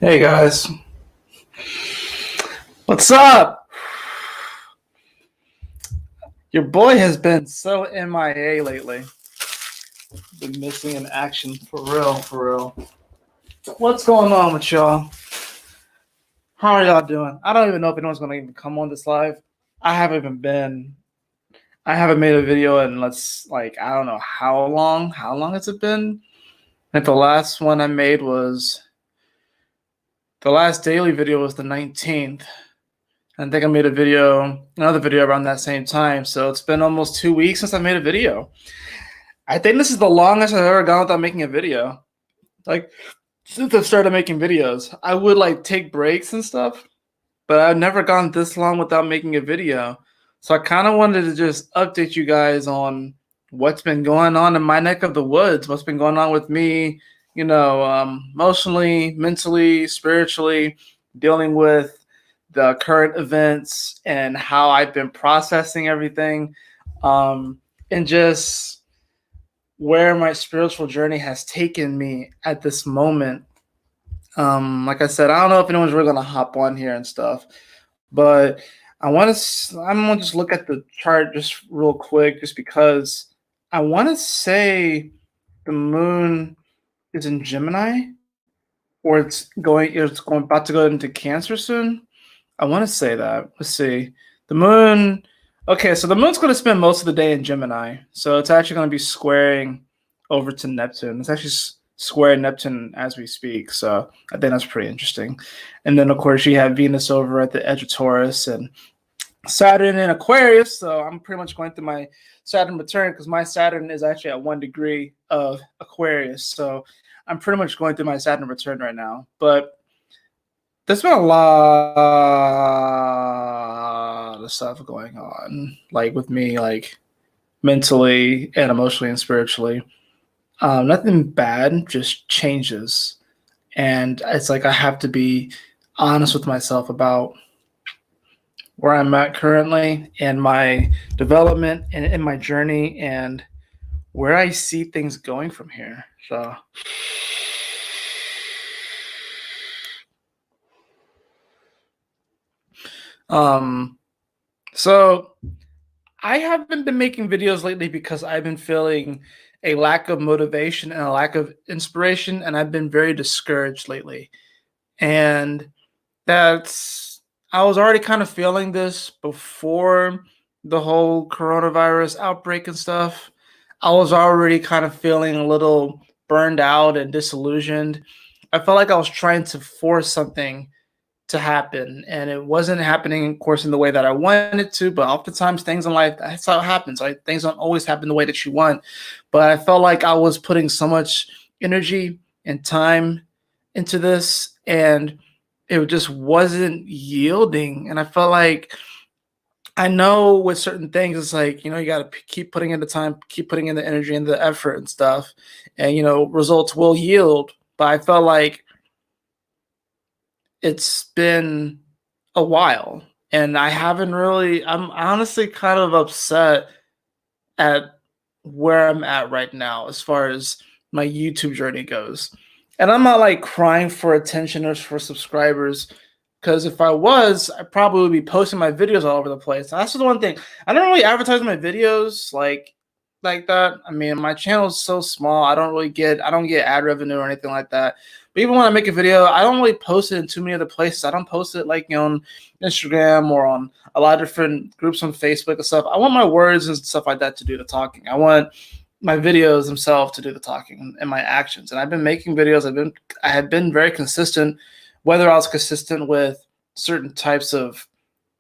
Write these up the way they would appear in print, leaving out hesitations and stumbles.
Hey guys, what's up? Your boy has been so MIA lately. Been missing in action for real, for real. What's going on with y'all? How are y'all doing? I don't even know if anyone's gonna even come on this live. I haven't even been. I haven't made a video in I don't know how long. How long has it been? I think the last one I made was the last daily video was the 19th. I think I made another video around that same time. So it's been almost 2 weeks since I made a video. I think this is the longest I've ever gone without making a video. Like since I started making videos, I would like take breaks and stuff, but I've never gone this long without making a video. So I kind of wanted to just update you guys on what's been going on in my neck of the woods, what's been going on with me, emotionally, mentally, spiritually, dealing with the current events and how I've been processing everything, and just where my spiritual journey has taken me at this moment. Like I said, I don't know if anyone's really gonna hop on here and stuff, but I'm gonna just look at the chart just real quick, just because I want to say the moon is in Gemini, or it's going about to go into Cancer soon. I want to say that. Let's see. The moon. Okay, so the moon's going to spend most of the day in Gemini, so it's actually going to be squaring over to Neptune. It's actually squaring Neptune as we speak, so I think that's pretty interesting. And then, of course, you have Venus over at the edge of Taurus and Saturn in Aquarius. So I'm pretty much going through my Saturn return because my Saturn is actually at 1 degree of Aquarius. So I'm pretty much going through my Saturn return right now. But there's been a lot of stuff going on, like with me, like mentally and emotionally and spiritually. Nothing bad, just changes. And it's like I have to be honest with myself about where I'm at currently and my development and in my journey and where I see things going from here. So, um, so I haven't been making videos lately because I've been feeling a lack of motivation and a lack of inspiration, and I've been very discouraged lately. And that's I was already kind of feeling this before the whole coronavirus outbreak and stuff. I was already kind of feeling a little burned out and disillusioned. I felt like I was trying to force something to happen and it wasn't happening, of course, in the way that I wanted to, but oftentimes things in life, that's how it happens, right? Things don't always happen the way that you want. But I felt like I was putting so much energy and time into this and it just wasn't yielding. And I felt like I know with certain things, it's like, you got to keep putting in the time, keep putting in the energy and the effort and stuff. And, results will yield. But I felt like it's been a while and I'm honestly kind of upset at where I'm at right now as far as my YouTube journey goes. And I'm not like crying for attention or for subscribers, because if I was, I probably would be posting my videos all over the place. That's the one thing. I don't really advertise my videos like that. I mean, my channel is so small. I don't get ad revenue or anything like that. But even when I make a video, I don't really post it in too many other places. I don't post it like on Instagram or on a lot of different groups on Facebook and stuff. I want my words and stuff like that to do the talking. I want my videos themselves to do the talking and my actions. And I've been making videos. I have been very consistent. Whether I was consistent with certain types of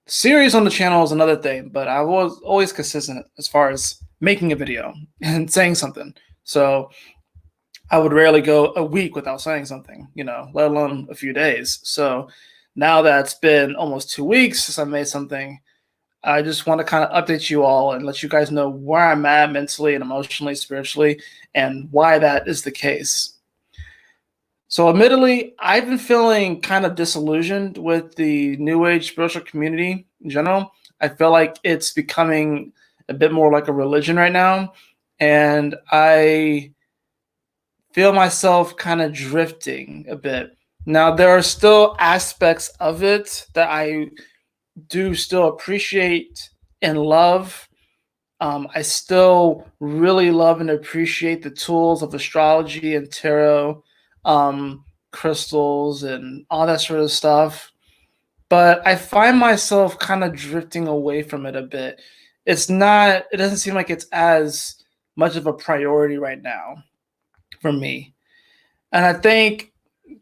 series on the channel is another thing, but I was always consistent as far as making a video and saying something. So I would rarely go a week without saying something, let alone a few days. So now that it's been almost 2 weeks since I made something, I just want to kind of update you all and let you guys know where I'm at mentally and emotionally, spiritually, and why that is the case. So, admittedly, I've been feeling kind of disillusioned with the New Age spiritual community in general. I feel like it's becoming a bit more like a religion right now. And I feel myself kind of drifting a bit, Now, there are still aspects of it that I do still appreciate and love. I still really love and appreciate the tools of astrology and tarot, crystals, and all that sort of stuff. But I find myself kind of drifting away from it a bit. It doesn't seem like it's as much of a priority right now for me. And I think,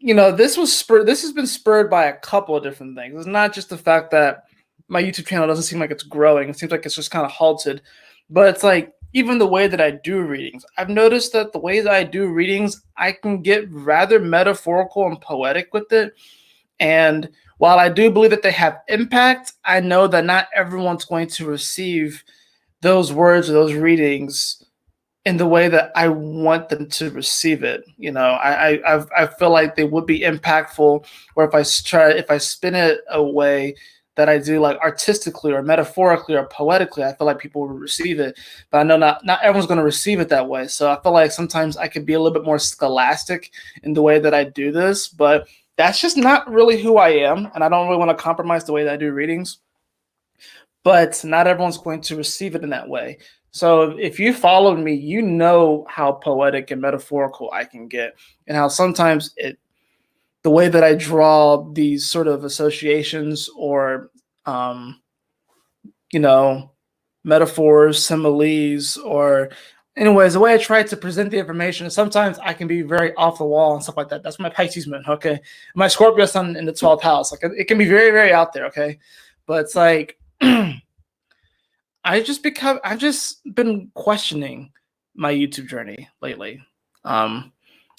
this has been spurred by a couple of different things. It's not just the fact that my YouTube channel doesn't seem like it's growing. It seems like it's just kind of halted. But it's like even the way that I do readings. I've noticed that the way that I do readings, I can get rather metaphorical and poetic with it. And while I do believe that they have impact, I know that not everyone's going to receive those words or those readings in the way that I want them to receive it. I feel like they would be impactful, or if I spin it a way that I do, like artistically or metaphorically or poetically, I feel like people will receive it. But I know not everyone's going to receive it that way. So I feel like sometimes I could be a little bit more scholastic in the way that I do this, but that's just not really who I am, and I don't really want to compromise the way that I do readings. But not everyone's going to receive it in that way. So if you followed me, you know how poetic and metaphorical I can get, and how sometimes the way that I draw these sort of associations or, um, you know, metaphors, similes, or anyways, the way I try to present the information, sometimes I can be very off the wall and stuff like that. That's my Pisces moon, okay? My Scorpio sun in the 12th house. Like it can be very, very out there, okay? But it's like I've just been questioning my YouTube journey lately. Um,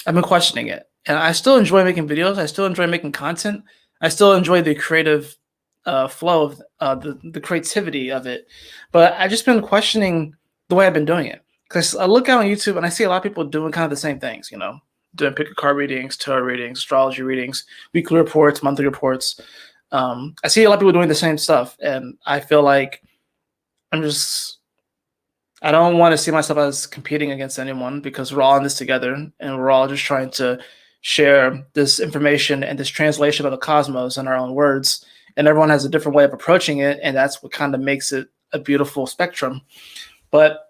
I've been questioning it, and I still enjoy making videos. I still enjoy making content. I still enjoy the creative flow of the creativity of it. But I've just been questioning the way I've been doing it, because I look out on YouTube and I see a lot of people doing kind of the same things. Doing pick a card readings, tarot readings, astrology readings, weekly reports, monthly reports. I see a lot of people doing the same stuff, and I feel like I don't want to see myself as competing against anyone, because we're all in this together and we're all just trying to share this information and this translation of the cosmos in our own words. And everyone has a different way of approaching it, and that's what kind of makes it a beautiful spectrum. But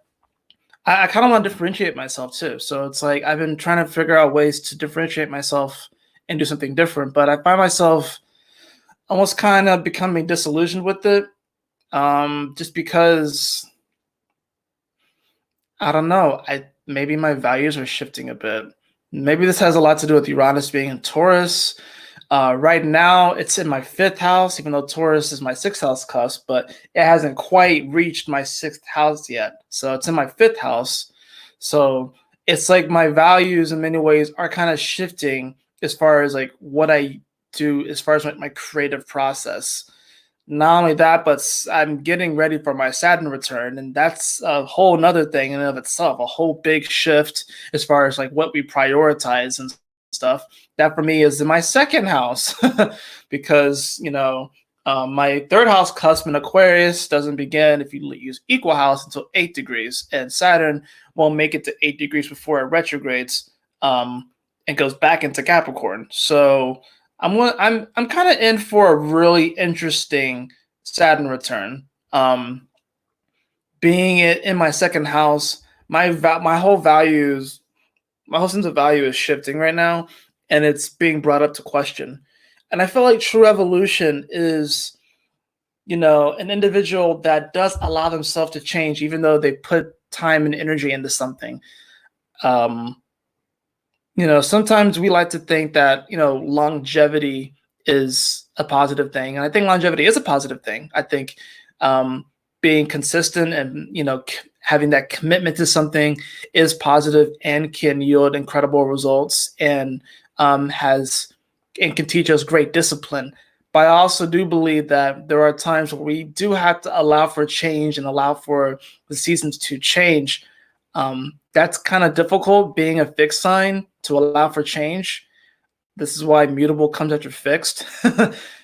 I kind of want to differentiate myself too. So it's like I've been trying to figure out ways to differentiate myself and do something different. But I find myself almost kind of becoming disillusioned with it, just because I don't know. Maybe my values are shifting a bit. Maybe this has a lot to do with Uranus being in Taurus. Right now, it's in my fifth house, even though Taurus is my sixth house cusp, but it hasn't quite reached my sixth house yet. So it's in my fifth house. So it's like my values in many ways are kind of shifting as far as like what I do, as far as my creative process. Not only that, but I'm getting ready for my Saturn return, and that's a whole nother thing in and of itself, a whole big shift as far as like what we prioritize and stuff. That for me is in my second house, because my third house cusp in Aquarius doesn't begin if you use equal house until 8 degrees, and Saturn won't make it to 8 degrees before it retrogrades, and goes back into Capricorn. So I'm kind of in for a really interesting Saturn return. Being it in my second house, my whole values, my whole sense of value is shifting right now, and it's being brought up to question. And I feel like true evolution is, an individual that does allow themselves to change, even though they put time and energy into something. Um, Sometimes we like to think that, longevity is a positive thing. And I think longevity is a positive thing. I think being consistent and, having that commitment to something is positive and can yield incredible results, and can teach us great discipline. But I also do believe that there are times where we do have to allow for change and allow for the seasons to change. That's kind of difficult being a fixed sign, to allow for change. This is why mutable comes after fixed,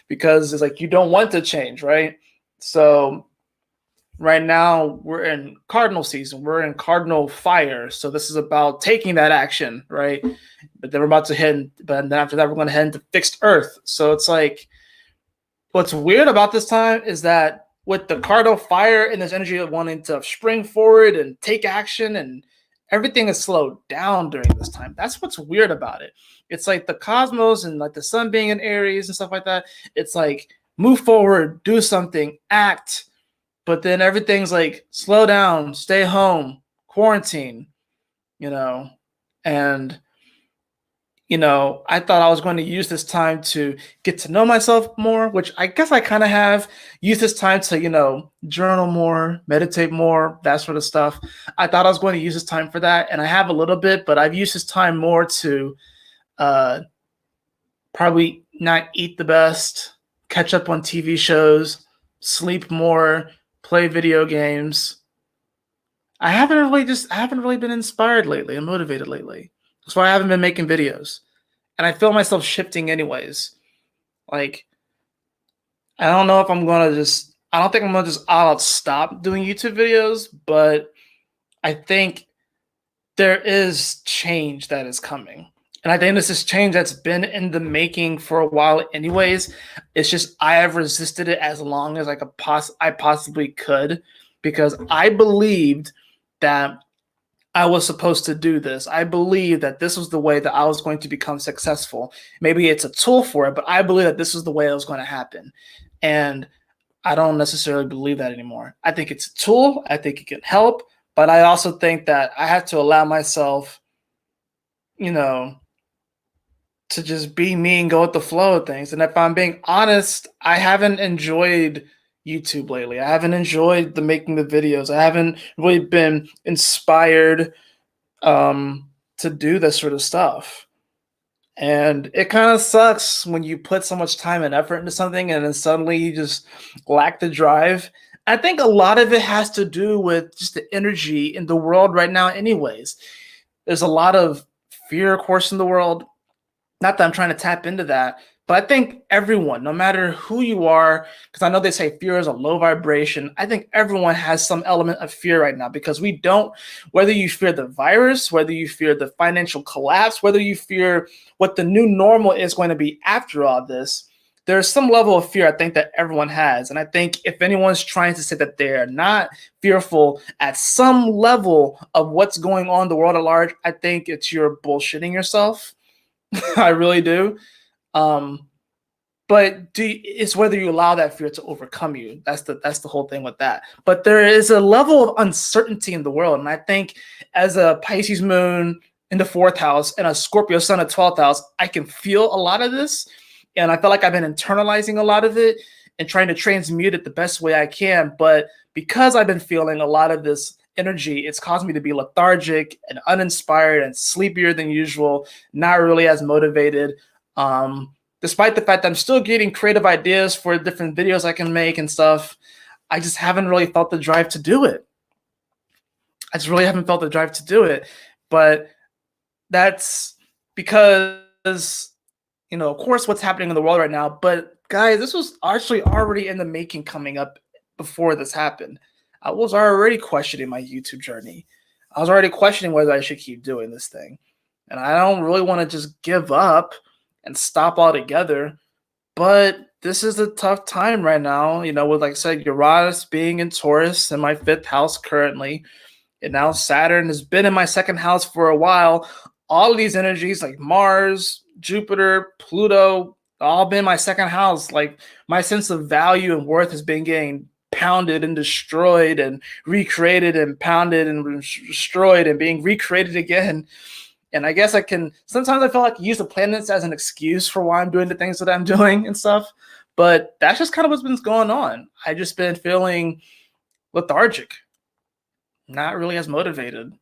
because it's like you don't want to change, right? So right now we're in cardinal season, we're in cardinal fire, so this is about taking that action, right? But then we're about to hit, but then after that we're going to head into fixed earth. So it's like, what's weird about this time is that with the cardinal fire and this energy of wanting to spring forward and take action, and everything is slowed down during this time. That's what's weird about it. It's like the cosmos and like the sun being in Aries and stuff like that. It's like move forward, do something, act, but then everything's like slow down, stay home, quarantine, you know. And I thought I was going to use this time to get to know myself more, which I guess I kind of have. Use this time to, journal more, meditate more, that sort of stuff. I thought I was going to use this time for that, and I have a little bit, but I've used this time more to uh, probably not eat the best, catch up on TV shows, sleep more, play video games. I haven't really been inspired lately and motivated lately. That's why I haven't been making videos. And I feel myself shifting anyways. Like, I don't know if I'm gonna just I don't think I'm gonna just all out stop doing YouTube videos, but I think there is change that is coming. And I think this is change that's been in the making for a while anyways. It's just I have resisted it as long as I possibly could, because I believed that I was supposed to do this. I believe that this was the way that I was going to become successful. Maybe it's a tool for it, but I believe that this is the way it was going to happen. And I don't necessarily believe that anymore. I think it's a tool. I think it can help, but I also think that I have to allow myself, you know, to just be me and go with the flow of things. And if I'm being honest, I haven't enjoyed YouTube lately. I haven't enjoyed the making the videos. I haven't really been inspired to do this sort of stuff. And it kind of sucks when you put so much time and effort into something and then suddenly you just lack the drive. I think a lot of it has to do with just the energy in the world right now, anyways. There's a lot of fear, of course, in the world. Not that I'm trying to tap into that, but I think everyone, no matter who you are, because I know they say fear is a low vibration. I think everyone has some element of fear right now, because we don't, whether you fear the virus, whether you fear the financial collapse, whether you fear what the new normal is going to be after all this, there's some level of fear I think that everyone has. And I think if anyone's trying to say that they're not fearful at some level of what's going on in the world at large, I think you're bullshitting yourself. I really do. Um, but it's whether you allow that fear to overcome you. That's the whole thing with that. But there is a level of uncertainty in the world, and I think as a Pisces moon in the 4th house and a Scorpio sun at 12th house, I can feel a lot of this, and I feel like I've been internalizing a lot of it and trying to transmute it the best way I can. But because I've been feeling a lot of this energy, it's caused me to be lethargic and uninspired and sleepier than usual, not really as motivated. Despite the fact that I'm still getting creative ideas for different videos I can make and stuff, I just haven't really felt the drive to do it. I just really haven't felt the drive to do it. But that's because, of course, what's happening in the world right now. But guys, this was actually already in the making coming up before this happened. I was already questioning my YouTube journey. I was already questioning whether I should keep doing this thing. And I don't really want to just give up and stop altogether. But this is a tough time right now, with, like I said, Uranus being in Taurus in my 5th house currently. And now Saturn has been in my 2nd house for a while. All of these energies like Mars, Jupiter, Pluto, all been in my 2nd house. Like, my sense of value and worth has been getting pounded and destroyed and recreated and pounded and destroyed and being recreated again. And I guess sometimes I feel like I use the planets as an excuse for why I'm doing the things that I'm doing and stuff. But that's just kind of what's been going on. I just been feeling lethargic, not really as motivated.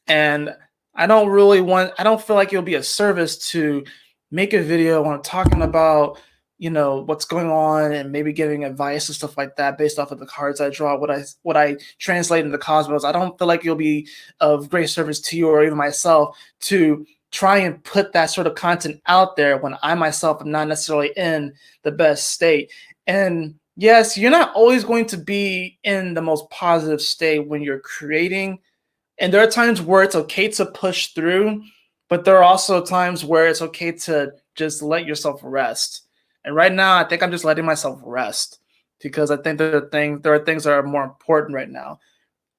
And I don't feel like it'll be a service to make a video on talking about, what's going on and maybe giving advice and stuff like that based off of the cards I draw, what I translate in the cosmos. I don't feel like it'll be of great service to you or even myself to try and put that sort of content out there when I myself am not necessarily in the best state. And yes, you're not always going to be in the most positive state when you're creating. And there are times where it's okay to push through, but there are also times where it's okay to just let yourself rest. And right now, I think I'm just letting myself rest because I think there are things that are more important right now.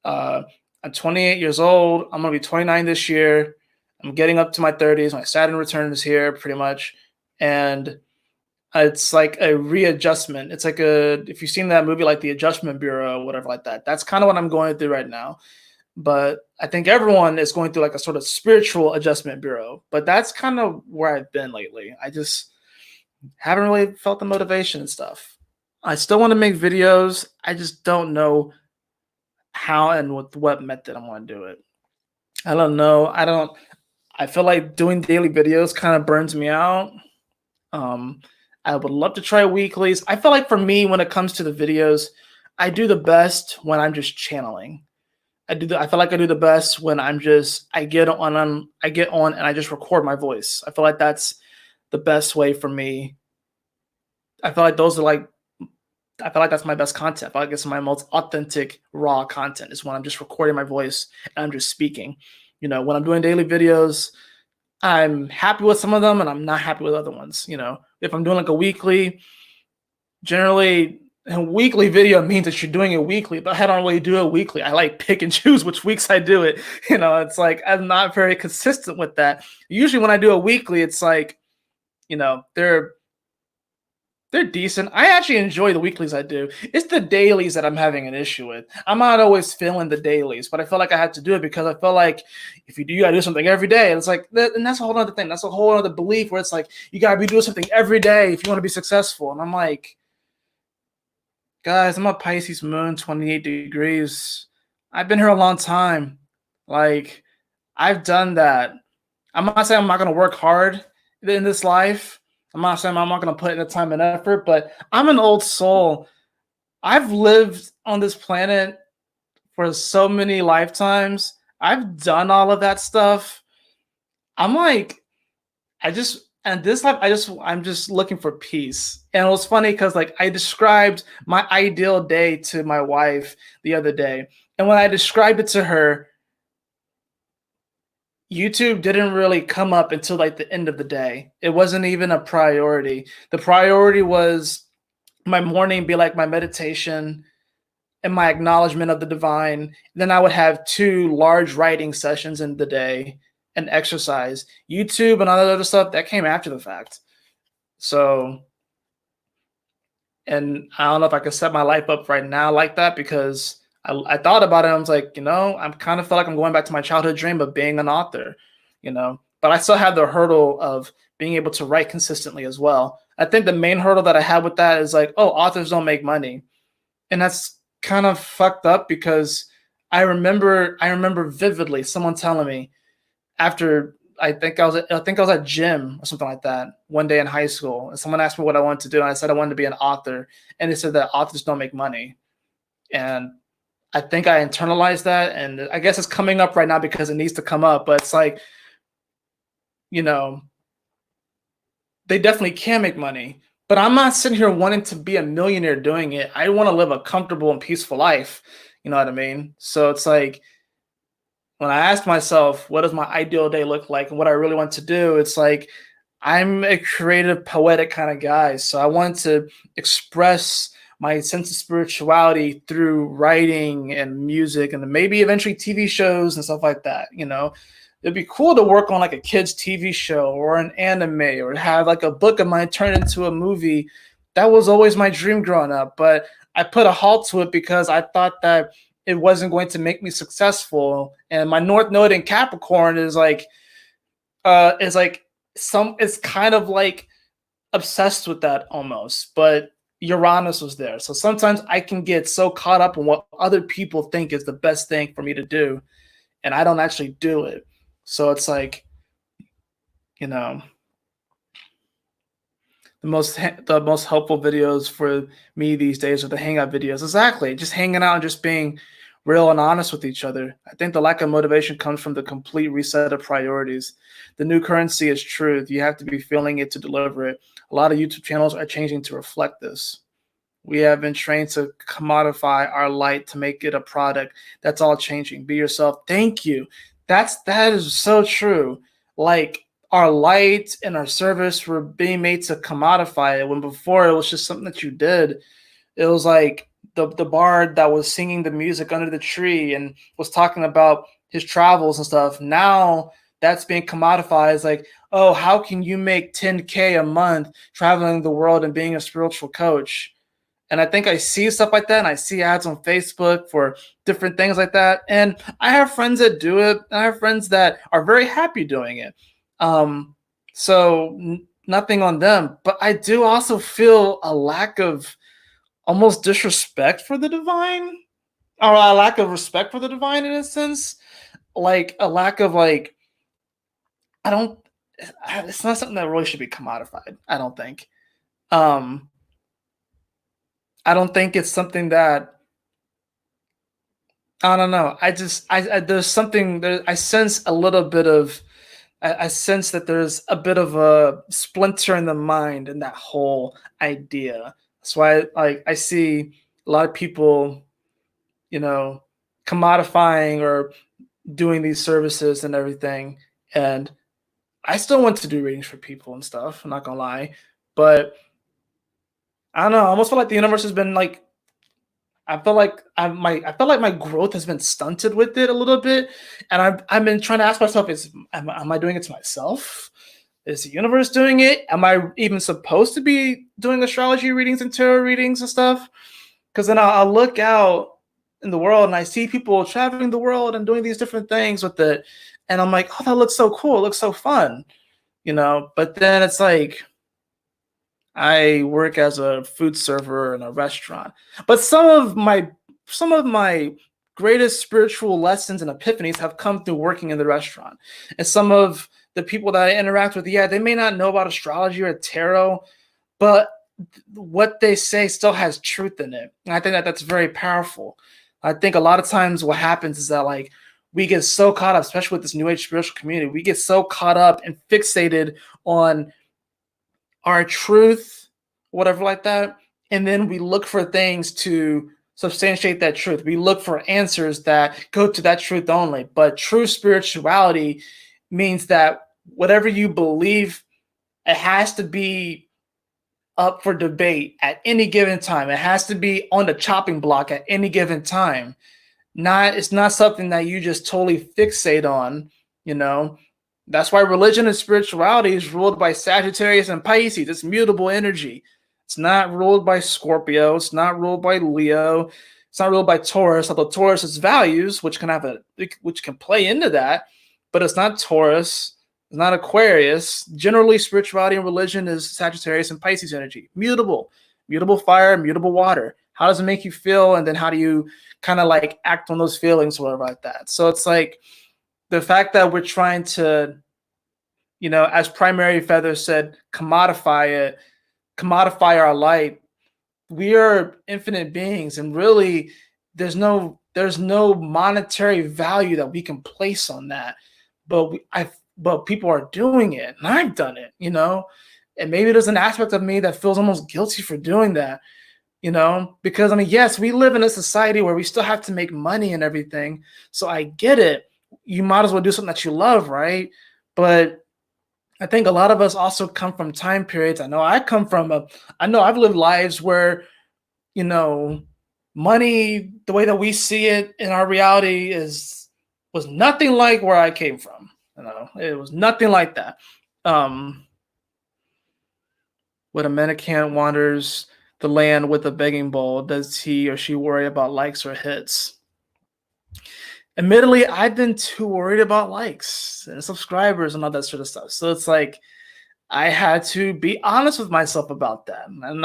Uh, I'm 28 years old. I'm gonna be 29 this year. I'm getting up to my 30s. My Saturn return is here, pretty much, and it's like a readjustment. It's like a if you've seen that movie, like The Adjustment Bureau, whatever, like that. That's kind of what I'm going through right now. But I think everyone is going through like a sort of spiritual adjustment bureau. But that's kind of where I've been lately. I just haven't really felt the motivation and stuff. I still want to make videos. I just don't know how and with what method I'm going to do it. I don't know. I feel like doing daily videos kind of burns me out. Um, I would love to try weeklies. I feel like for me, when it comes to the videos, I do the best when I'm just channeling. I feel like I do the best when I get on and I just record my voice. I feel like that's the best way for me. I feel like those are like I feel like that's my best content. I feel like it's my most authentic, raw content is when I'm just recording my voice and I'm just speaking. When I'm doing daily videos, I'm happy with some of them and I'm not happy with other ones. If I'm doing like a weekly, generally a weekly video means that you're doing it weekly, but I don't really do it weekly. I like pick and choose which weeks I do it. It's like I'm not very consistent with that. Usually when I do a weekly, it's like, they're decent. I actually enjoy the weeklies I do. It's the dailies that I'm having an issue with. I'm not always feeling the dailies, but I feel like I have to do it because I feel like if you do, you gotta do something every day. And it's like, and that's a whole other thing. That's a whole other belief where it's like, you gotta be doing something every day if you want to be successful. And I'm like, guys, I'm a Pisces moon, 28 degrees. I've been here a long time. Like, I've done that. I'm not saying I'm not going to work hard in this life. I'm not saying I'm not going to put in the time and effort, but I'm an old soul. I've lived on this planet for so many lifetimes. I've done all of that stuff. I'm like, and this life, I'm just looking for peace. And it was funny because like I described my ideal day to my wife the other day. And when I described it to her, YouTube didn't really come up until like the end of the day. It wasn't even a priority. The priority was my morning be like my meditation and my acknowledgement of the divine. Then I would have 2 large writing sessions in the day and exercise. YouTube and all that other stuff that came after the fact. So, and I don't know if I could set my life up right now like that because I thought about it. I was like, I'm kind of feel like I'm going back to my childhood dream of being an author, but I still have the hurdle of being able to write consistently as well. I think the main hurdle that I have with that is like, oh, authors don't make money. And that's kind of fucked up because I remember vividly someone telling me after I think I was at gym or something like that one day in high school, and someone asked me what I wanted to do, and I said I wanted to be an author, and they said that authors don't make money, and I think I internalized that, and I guess it's coming up right now because it needs to come up, but it's like, you know, they definitely can make money, but I'm not sitting here wanting to be a millionaire doing it. I want to live a comfortable and peaceful life. You know what I mean? So it's like when I asked myself, what does my ideal day look like and what I really want to do? It's like I'm a creative, poetic kind of guy. So I want to express my sense of spirituality through writing and music and maybe eventually TV shows and stuff like that. It'd be cool to work on like a kid's TV show or an anime or have like a book of mine turn into a movie. That was always my dream growing up, but I put a halt to it because I thought that it wasn't going to make me successful. And my North Node in Capricorn is like it's kind of like obsessed with that almost, but Uranus was there. So sometimes I can get so caught up in what other people think is the best thing for me to do, and I don't actually do it. So it's like, you know, the most helpful videos for me these days are the hangout videos. Exactly, just hanging out and just being real and honest with each other. I think the lack of motivation comes from the complete reset of priorities. The new currency is truth. You have to be feeling it to deliver it. A lot of YouTube channels are changing to reflect this. We have been trained to commodify our light to make it a product. That's all changing. Be yourself. Thank you. That is so true. Like our light and our service were being made to commodify it when before it was just something that you did. It was like the bard that was singing the music under the tree and was talking about his travels and stuff. Now that's being commodified. It's like, oh, how can you make 10K a month traveling the world and being a spiritual coach? And I think I see stuff like that, and I see ads on Facebook for different things like that. And I have friends that do it, and I have friends that are very happy doing it. So nothing on them, but I do also feel a lack of almost disrespect for the divine, or a lack of respect for the divine in a sense, like a lack of like I don't. It's not something that really should be commodified. I don't think. Um, I don't think it's something that I don't know. I there's something there. I sense a little bit of. I sense that there's a bit of a splinter in the mind in that whole idea. That's why I see a lot of people, you know, commodifying or doing these services and everything. And I still want to do readings for people and stuff. I'm not gonna lie, but I don't know. I almost feel like the universe has been like I feel like my growth has been stunted with it a little bit, and I've been trying to ask myself: am I doing it to myself? Is the universe doing it? Am I even supposed to be doing astrology readings and tarot readings and stuff? Because then I'll look out in the world and I see people traveling the world and doing these different things with it, and I'm like, oh, that looks so cool. It looks so fun, you know. But then it's like I work as a food server in a restaurant. But some of my greatest spiritual lessons and epiphanies have come through working in the restaurant. And some of the people that I interact with, yeah, they may not know about astrology or tarot, but what they say still has truth in it. And I think that that's very powerful. I think a lot of times what happens is that like we get so caught up, especially with this new age spiritual community, we get so caught up and fixated on our truth, whatever like that. And then we look for things to substantiate that truth. We look for answers that go to that truth only. But true spirituality means that whatever you believe, it has to be up for debate at any given time. It has to be on the chopping block at any given time. It's not something that you just totally fixate on, you know. That's why religion and spirituality is ruled by Sagittarius and Pisces. It's mutable energy. It's not ruled by Scorpio. It's not ruled by Leo. It's not ruled by Taurus. Although Taurus is values, which can play into that, but it's not Taurus. It's not Aquarius. Generally, spirituality and religion is Sagittarius and Pisces energy. Mutable fire, mutable water. How does it make you feel? And then how do you kind of like act on those feelings or whatever like that? So it's like the fact that we're trying to, you know, as Primary Feather said, commodify our light. We are infinite beings, and really, there's no monetary value that we can place on that. But people are doing it, and I've done it, you know. And maybe there's an aspect of me that feels almost guilty for doing that, you know, because I mean, yes, we live in a society where we still have to make money and everything. So I get it. You might as well do something that you love, right? But I think a lot of us also come from time periods. I know I've lived lives where, you know, money, the way that we see it in our reality was nothing like where I came from. You know, it was nothing like that. When a mendicant wanders the land with a begging bowl, does he or she worry about likes or hits? Admittedly, I've been too worried about likes and subscribers and all that sort of stuff. So it's like I had to be honest with myself about that. And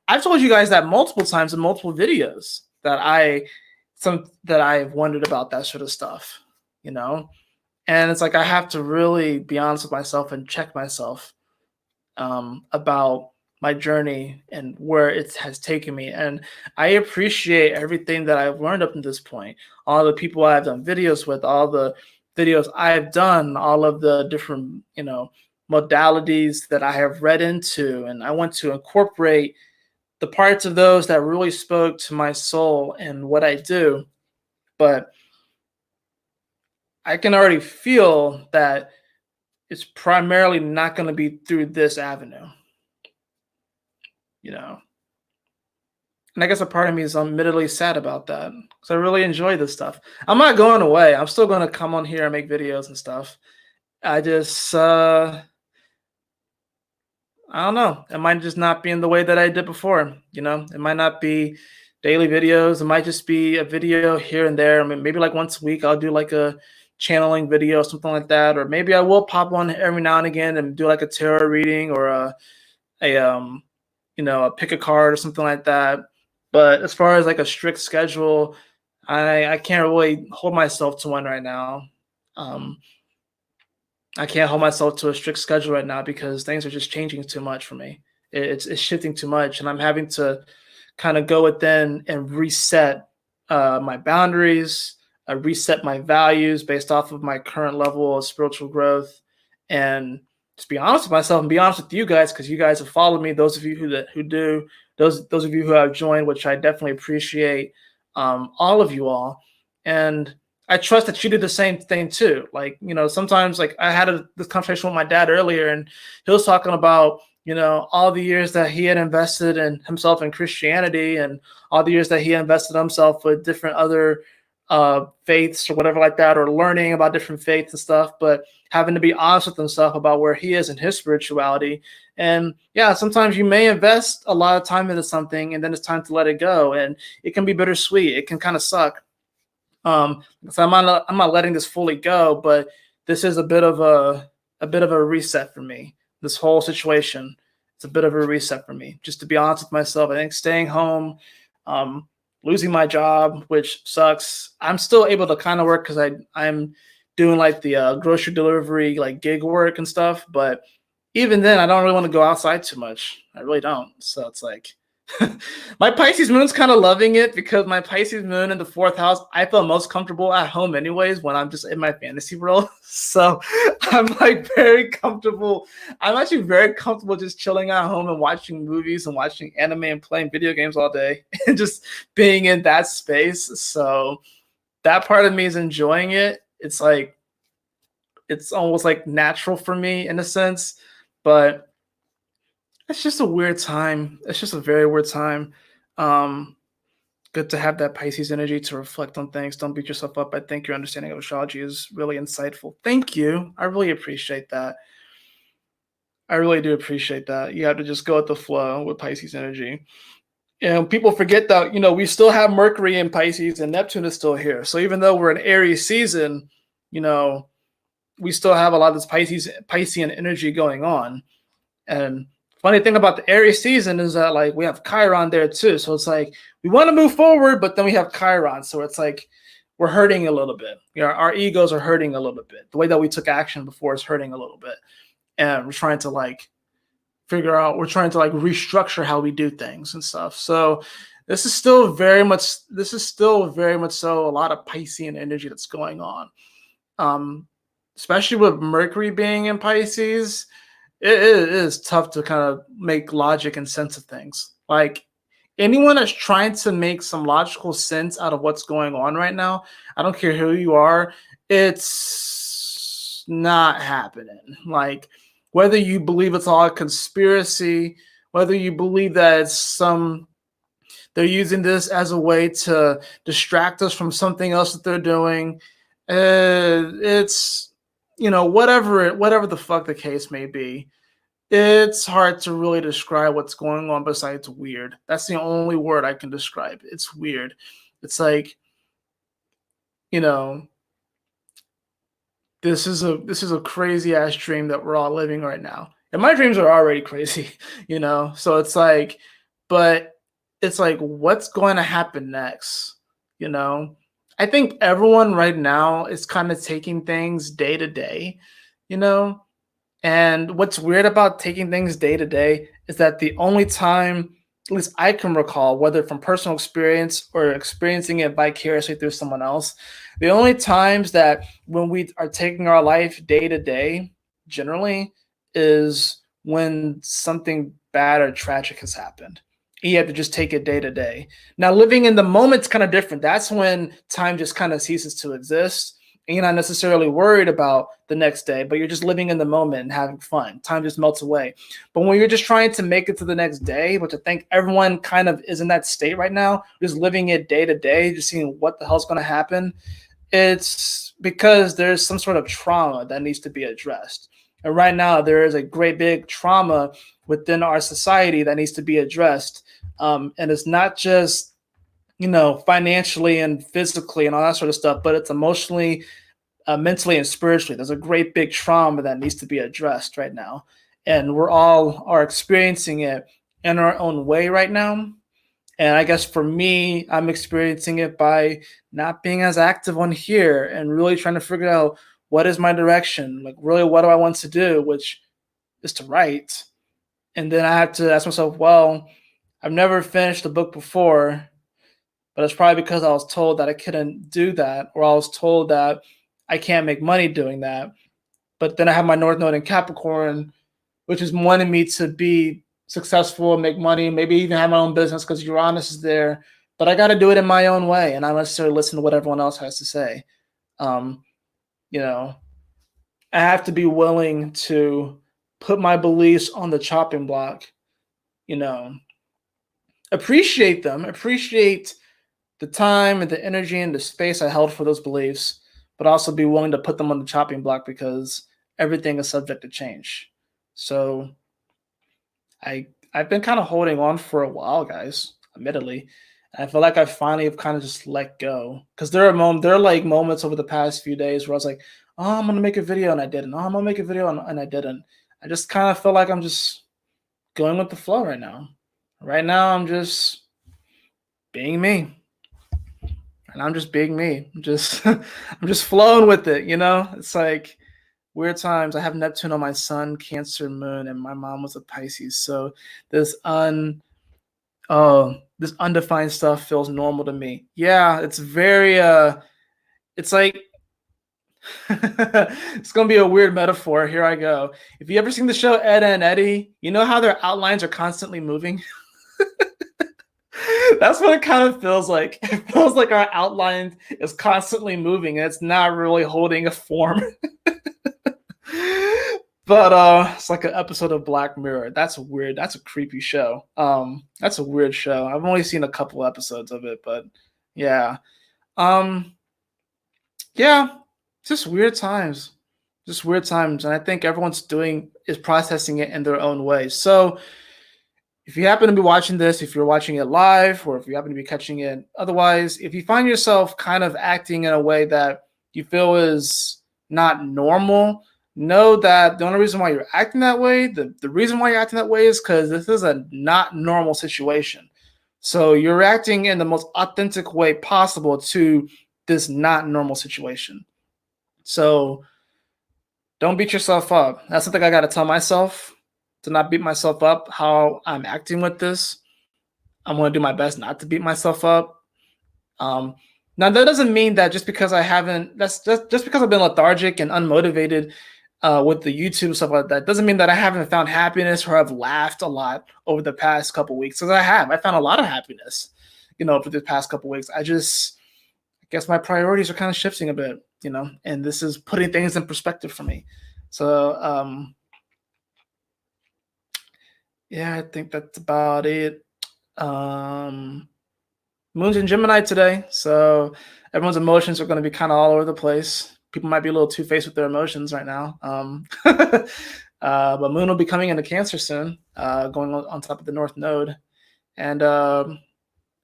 I've told you guys that multiple times in multiple videos that I've wondered about that sort of stuff, you know? And it's like I have to really be honest with myself and check myself about my journey and where it has taken me. And I appreciate everything that I've learned up to this point. All the people I've done videos with, all the videos I've done, all of the different, you know, modalities that I have read into. And I want to incorporate the parts of those that really spoke to my soul and what I do. But I can already feel that it's primarily not going to be through this avenue, you know. And I guess a part of me is admittedly sad about that because I really enjoy this stuff. I'm not going away. I'm still going to come on here and make videos and stuff. I just, I don't know. It might just not be in the way that I did before. You know, it might not be daily videos. It might just be a video here and there. I mean, maybe like once a week, I'll do like a channeling video, something like that. Or maybe I will pop on every now and again and do like a tarot reading or a a pick a card or something like that. But as far as like a strict schedule, I can't really hold myself to one right now. Um, I can't hold myself to a strict schedule right now because things are just changing too much for me. It's shifting too much, and I'm having to kind of go within and reset my boundaries, reset my values based off of my current level of spiritual growth, and just be honest with myself and be honest with you guys because you guys have followed me. Those of you who do, those of you who have joined, which I definitely appreciate, all of you all, and I trust that you do the same thing too. Like, sometimes like I had this conversation with my dad earlier and he was talking about, all the years that he had invested in himself in Christianity and all the years that he invested himself with different other faiths or whatever like that, or learning about different faiths and stuff, but having to be honest with himself about where he is in his spirituality. And yeah, sometimes you may invest a lot of time into something and then it's time to let it go. And it can be bittersweet. It can kind of suck. So I'm not letting this fully go, but this is a bit of a reset for me. This whole situation, it's a bit of a reset for me. Just to be honest with myself, I think staying home, um, losing my job, which sucks. I'm still able to kind of work because I'm doing like the grocery delivery like gig work and stuff, but even then, I don't really want to go outside too much. I really don't. So it's like my Pisces moon's kind of loving it because my Pisces moon in the fourth house, I feel most comfortable at home anyways when I'm just in my fantasy world. So I'm like very comfortable. I'm actually very comfortable just chilling at home and watching movies and watching anime and playing video games all day and just being in that space. So that part of me is enjoying it. It's almost like natural for me in a sense, but it's just a weird time. It's just a very weird time. Um, Good to have that Pisces energy to reflect on things. Don't beat yourself up. I think your understanding of astrology is really insightful. Thank you. I really appreciate that. I really do appreciate that. You have to just go with the flow with Pisces energy. And people forget that, we still have Mercury in Pisces and Neptune is still here. So even though we're in Aries season, you know, we still have a lot of this Piscean energy going on. And funny thing about the Aries season is that like we have Chiron there too. So it's like we want to move forward, but then we have Chiron. So it's like we're hurting a little bit. Our egos are hurting a little bit. The way that we took action before is hurting a little bit. And we're trying to like we're trying to like restructure how we do things and stuff. So this is still very much so a lot of Piscean energy that's going on. Um, Especially with Mercury being in Pisces, it is tough to kind of make logic and sense of things. Like anyone that's trying to make some logical sense out of what's going on right now, I don't care who you are, it's not happening. Like whether you believe it's all a conspiracy, whether you believe that they're using this as a way to distract us from something else that they're doing. It's whatever the fuck the case may be, it's hard to really describe what's going on besides weird. That's the only word I can describe. It's weird. It's like, you know, this is a crazy ass dream that we're all living right now. And my dreams are already crazy, So it's like, but it's like what's going to happen next, you know? I think everyone right now is kind of taking things day to day, you know? And what's weird about taking things day to day is that the only time, at least I can recall, whether from personal experience or experiencing it vicariously through someone else, the only times that when we are taking our life day to day, generally, is when something bad or tragic has happened. You have to just take it day to day. Now, living in the moment's kind of different. That's when time just kind of ceases to exist. And you're not necessarily worried about the next day, but you're just living in the moment and having fun. Time just melts away. But when you're just trying to make it to the next day, which I think everyone kind of is in that state right now, just living it day to day, just seeing what the hell's going to happen, it's because there's some sort of trauma that needs to be addressed. And right now, there is a great big trauma within our society that needs to be addressed. And it's not just, financially and physically and all that sort of stuff, but it's emotionally, mentally, and spiritually. There's a great big trauma that needs to be addressed right now. And we're all are experiencing it in our own way right now. And I guess for me, I'm experiencing it by not being as active on here and really trying to figure out what is my direction, like really what do I want to do, which is to write. And then I have to ask myself, well, I've never finished a book before, but it's probably because I was told that I couldn't do that, or I was told that I can't make money doing that. But then I have my North Node in Capricorn, which is wanting me to be successful and make money, maybe even have my own business because Uranus is there. But I got to do it in my own way, and I don't necessarily listen to what everyone else has to say. Um, I have to be willing to put my beliefs on the chopping block, you know, appreciate them, appreciate the time and the energy and the space I held for those beliefs, but also be willing to put them on the chopping block because everything is subject to change. So I've been kind of holding on for a while, guys, admittedly. I feel like I finally have kind of just let go because there are like moments over the past few days where I was like, oh, I'm gonna make a video and I didn't. Oh, I'm gonna make a video and I didn't. I just kind of feel like I'm just going with the flow right now. Right now, I'm just being me, and I'm just being me. I'm just flowing with it. It's like weird times. I have Neptune on my Sun, Cancer, Moon, and my mom was a Pisces. So this this undefined stuff feels normal to me. Yeah, it's very it's like it's gonna be a weird metaphor. Here I go. If you ever seen the show Ed and Eddie, you know how their outlines are constantly moving? That's what it kind of feels like. It feels like our outline is constantly moving and it's not really holding a form. But it's like an episode of Black Mirror. That's weird. That's a creepy show. That's a weird show. I've only seen a couple episodes of it, but yeah. Um, yeah, just weird times. Just weird times. And I think everyone's is processing it in their own way. So if you happen to be watching this, if you're watching it live, or if you happen to be catching it otherwise, if you find yourself kind of acting in a way that you feel is not normal, know that the only reason why you're acting that way, the reason why you're acting that way is because this is a not normal situation. So you're reacting in the most authentic way possible to this not normal situation. So don't beat yourself up. That's something I got to tell myself, to not beat myself up how I'm acting with this. I'm going to do my best not to beat myself up. Now that doesn't mean that just because I haven't, that's just because I've been lethargic and unmotivated with the YouTube stuff like that, doesn't mean that I haven't found happiness or I've laughed a lot over the past couple weeks. Because I found a lot of happiness, for the past couple weeks. I guess my priorities are kind of shifting a bit, and this is putting things in perspective for me. So, yeah, I think that's about it. Moon's in Gemini today, so everyone's emotions are going to be kind of all over the place. People might be a little two-faced with their emotions right now. But Moon will be coming into Cancer soon, going on top of the North Node, and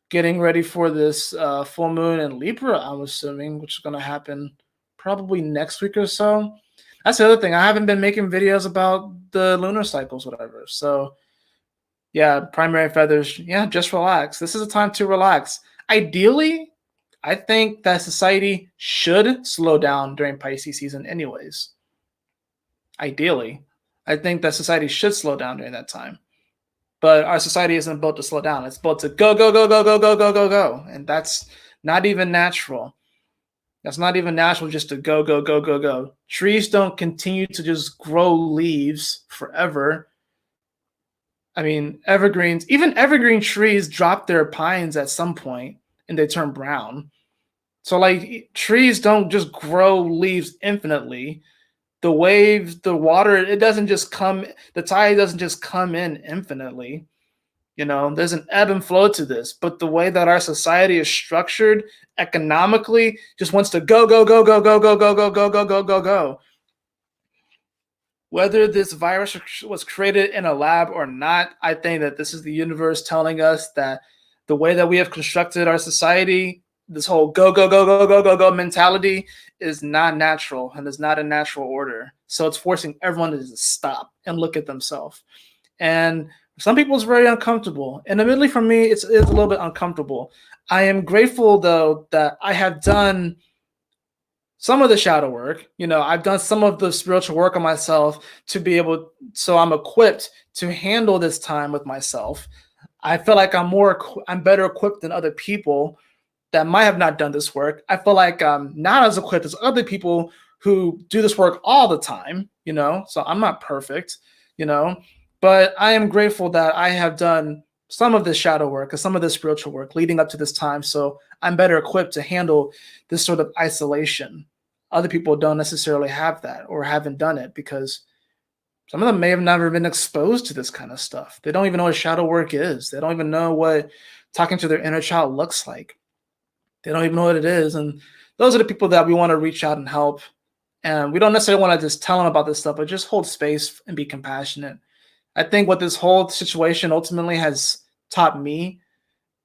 getting ready for this full moon in Libra, I'm assuming, which is going to happen probably next week or so. That's the other thing. I haven't been making videos about the lunar cycles, whatever. So, yeah, primary feathers. Yeah, just relax. This is a time to relax. Ideally, I think that society should slow down during Pisces season, anyways. Ideally, I think that society should slow down during that time. But our society isn't built to slow down. It's built to go, go, go, go, go, go, go, go, go. And that's not even natural. That's not even natural just to go, go, go, go, go. Trees don't continue to just grow leaves forever. I mean, evergreens, even evergreen trees drop their pines at some point and they turn brown. So like trees don't just grow leaves infinitely. The waves, the water, it doesn't just come, the tide doesn't just come in infinitely. You know, there's an ebb and flow to this, but the way that our society is structured economically just wants to go, go, go, go, go, go, go, go, go, go, go, go, go. Whether this virus was created in a lab or not, I think that this is the universe telling us that the way that we have constructed our society, this whole go, go, go, go, go, go, go mentality is not natural and is not a natural order. So it's forcing everyone to just stop and look at themselves. And some people it's very uncomfortable. And admittedly for me, it's a little bit uncomfortable. I am grateful though that I have done some of the shadow work. You know, I've done some of the spiritual work on myself to be able, so I'm equipped to handle this time with myself. I feel like I'm better equipped than other people that might have not done this work. I feel like I'm not as equipped as other people who do this work all the time, you know, so I'm not perfect, you know, but I am grateful that I have done some of this shadow work and some of this spiritual work leading up to this time. So I'm better equipped to handle this sort of isolation. Other people don't necessarily have that or haven't done it because some of them may have never been exposed to this kind of stuff. They don't even know what shadow work is. They don't even know what talking to their inner child looks like. They don't even know what it is. And those are the people that we want to reach out and help. And we don't necessarily want to just tell them about this stuff, but just hold space and be compassionate. I think what this whole situation ultimately has taught me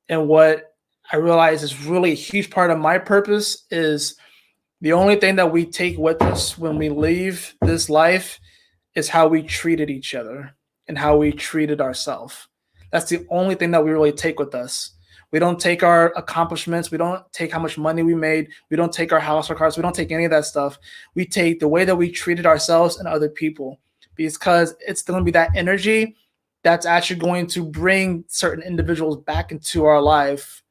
and what I realize is really a huge part of my purpose is the only thing that we take with us when we leave this life is how we treated each other and how we treated ourselves. That's the only thing that we really take with us. We don't take our accomplishments. We don't take how much money we made. We don't take our house or cars. We don't take any of that stuff. We take the way that we treated ourselves and other people because it's going to be that energy that's actually going to bring certain individuals back into our life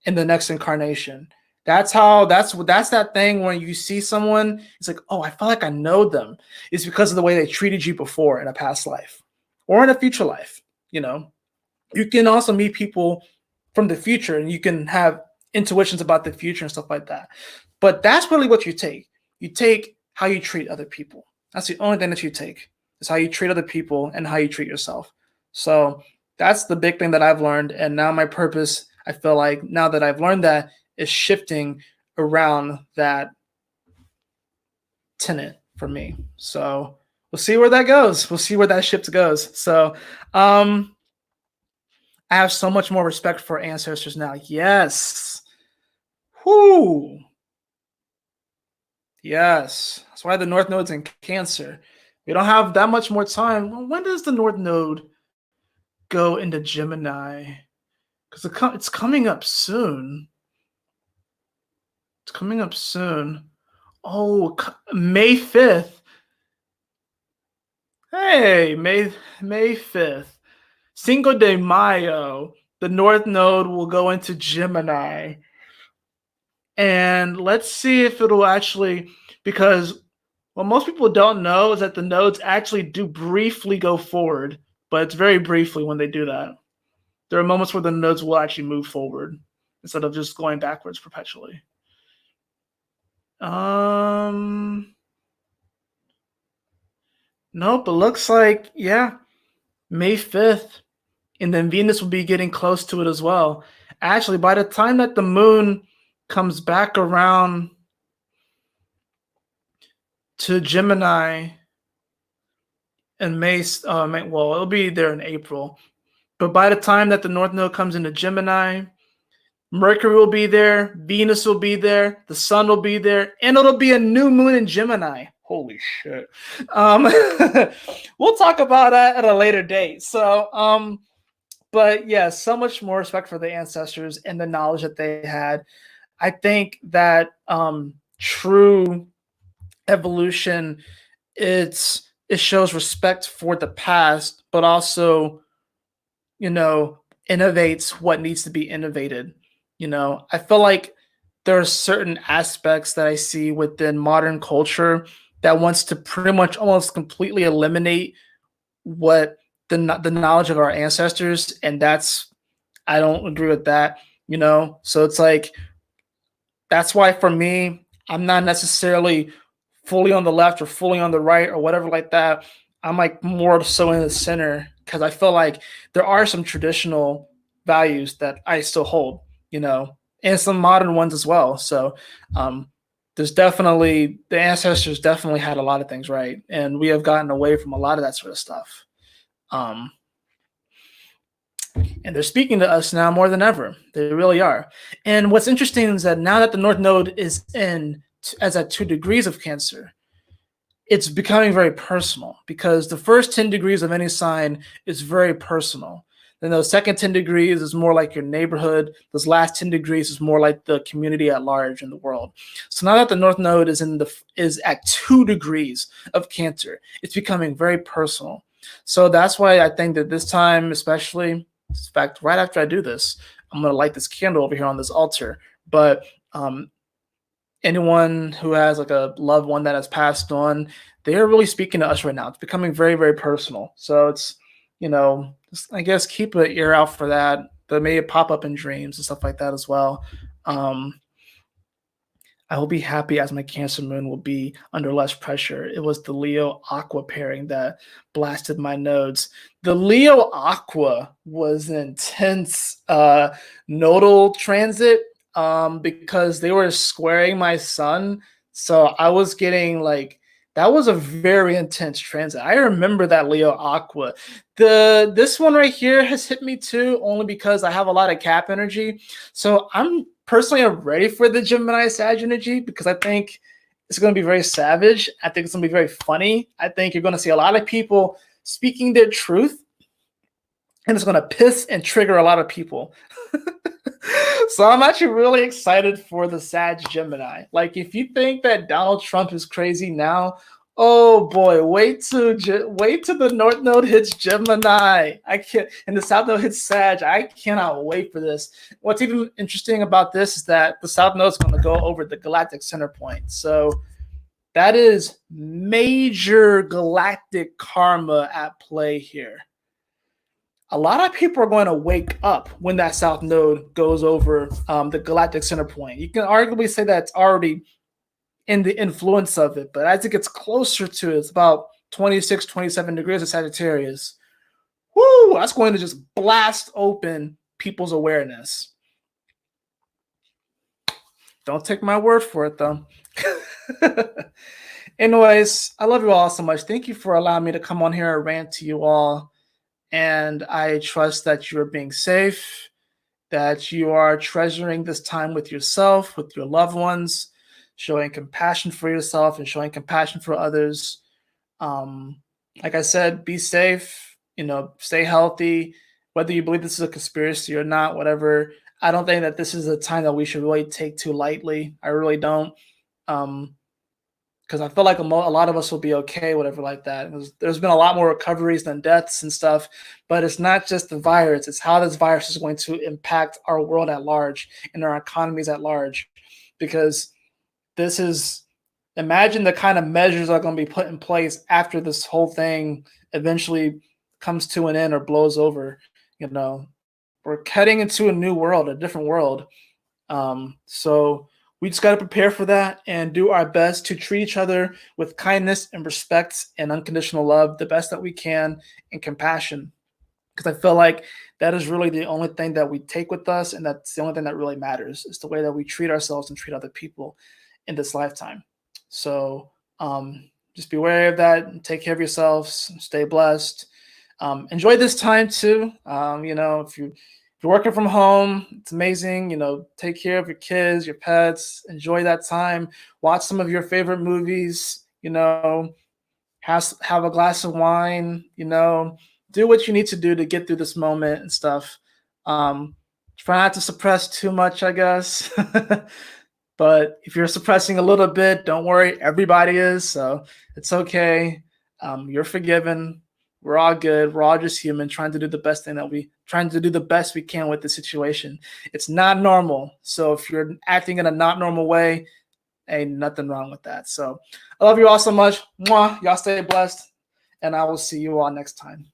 in the next incarnation. That's that thing when you see someone, it's like, oh, I feel like I know them. It's because of the way they treated you before in a past life or in a future life. You know, you can also meet people from the future and you can have intuitions about the future and stuff like that. But that's really what you take. You take how you treat other people. That's the only thing that you take is how you treat other people and how you treat yourself. So that's the big thing that I've learned. And now my purpose, I feel like now that I've learned that, is shifting around that tenet for me. So we'll see where that goes. We'll see where that shift goes. So I have so much more respect for ancestors now. Yes. Whoo. Yes. That's why the North Node's in Cancer. We don't have that much more time. Well, when does the North Node go into Gemini? Because it's coming up soon. It's coming up soon. Oh, May 5th. Hey, May 5th. Cinco de Mayo. The North Node will go into Gemini. And let's see if it'll actually, because what most people don't know is that the nodes actually do briefly go forward, but it's very briefly when they do that. There are moments where the nodes will actually move forward instead of just going backwards perpetually. Nope, it looks like, yeah, May 5th. And then Venus will be getting close to it as well. Actually, by the time that the moon comes back around to Gemini in May, well, it'll be there in April. But by the time that the North Node comes into Gemini, Mercury will be there, Venus will be there, the Sun will be there, and it'll be a new moon in Gemini. Holy shit. We'll talk about that at a later date. So, but yeah, so much more respect for the ancestors and the knowledge that they had. I think that true evolution, it shows respect for the past, but also, you know, innovates what needs to be innovated. You know, I feel like there are certain aspects that I see within modern culture that wants to pretty much almost completely eliminate what the knowledge of our ancestors, and I don't agree with that, you know. So it's like that's why for me, I'm not necessarily fully on the left or fully on the right or whatever like that. I'm like more so in the center because I feel like there are some traditional values that I still hold, you know, and some modern ones as well. So um, there's definitely the ancestors definitely had a lot of things right, and we have gotten away from a lot of that sort of stuff. Um, and they're speaking to us now more than ever. They really are. And what's interesting is that now that the North Node is in as at 2 degrees of Cancer, it's becoming very personal because the first 10 degrees of any sign is very personal. Then those second 10 degrees is more like your neighborhood. Those last 10 degrees is more like the community at large in the world. So now that the North Node is at 2 degrees of Cancer, it's becoming very personal. So that's why I think that this time, especially, in fact, right after I do this, I'm gonna light this candle over here on this altar. But anyone who has like a loved one that has passed on, they are really speaking to us right now. It's becoming very, very personal. So it's, you know, just, I guess keep an ear out for that. But may it pop up in dreams and stuff like that as well. Um, I will be happy as my Cancer moon will be under less pressure. It was the Leo Aqua pairing that blasted my nodes. The Leo Aqua was an intense nodal transit because they were squaring my sun. So I was getting like that was a very intense transit. I remember that Leo Aqua. This one right here has hit me too, only because I have a lot of Cap energy. So I'm personally I'm ready for the Gemini Sag energy because I think it's going to be very savage. I think it's going to be very funny. I think you're going to see a lot of people speaking their truth, and it's going to piss and trigger a lot of people. So I'm actually really excited for the Sag Gemini. Like, if you think that Donald Trump is crazy now, oh boy, wait till the North Node hits Gemini. I can't, and the South Node hits Sag. I cannot wait for this. What's even interesting about this is that the South Node is going to go over the galactic center point. So that is major galactic karma at play here. A lot of people are going to wake up when that South Node goes over the galactic center point. You can arguably say that it's already in the influence of it, but as it gets closer to it, it's about 26, 27 degrees of Sagittarius. Woo! That's going to just blast open people's awareness. Don't take my word for it, though. Anyways, I love you all so much. Thank you for allowing me to come on here and rant to you all. And I trust that you are being safe, that you are treasuring this time with yourself, with your loved ones, showing compassion for yourself and showing compassion for others. Like I said, be safe, you know, stay healthy, whether you believe this is a conspiracy or not, whatever. I don't think that this is a time that we should really take too lightly. I really don't. Because I feel like a lot of us will be okay, whatever like that. There's been a lot more recoveries than deaths and stuff, but it's not just the virus. It's how this virus is going to impact our world at large and our economies at large. Because this is, imagine the kind of measures that are going to be put in place after this whole thing eventually comes to an end or blows over. You know, we're heading into a new world, a different world. So we just got to prepare for that and do our best to treat each other with kindness and respect and unconditional love the best that we can and compassion. Because I feel like that is really the only thing that we take with us, and that's the only thing that really matters is the way that we treat ourselves and treat other people in this lifetime. So just be wary of that and take care of yourselves. Stay blessed. Enjoy this time too. You know, if you're working from home, it's amazing. You know, take care of your kids, your pets, enjoy that time, watch some of your favorite movies, you know, have a glass of wine, you know, do what you need to do to get through this moment and stuff. Try not to suppress too much, I guess. But if you're suppressing a little bit, don't worry, everybody is, so it's okay. You're forgiven. We're all good. We're all just human, trying to do the best we can with the situation. It's not normal. So if you're acting in a not normal way, ain't nothing wrong with that. So I love you all so much. Mwah. Y'all stay blessed, and I will see you all next time.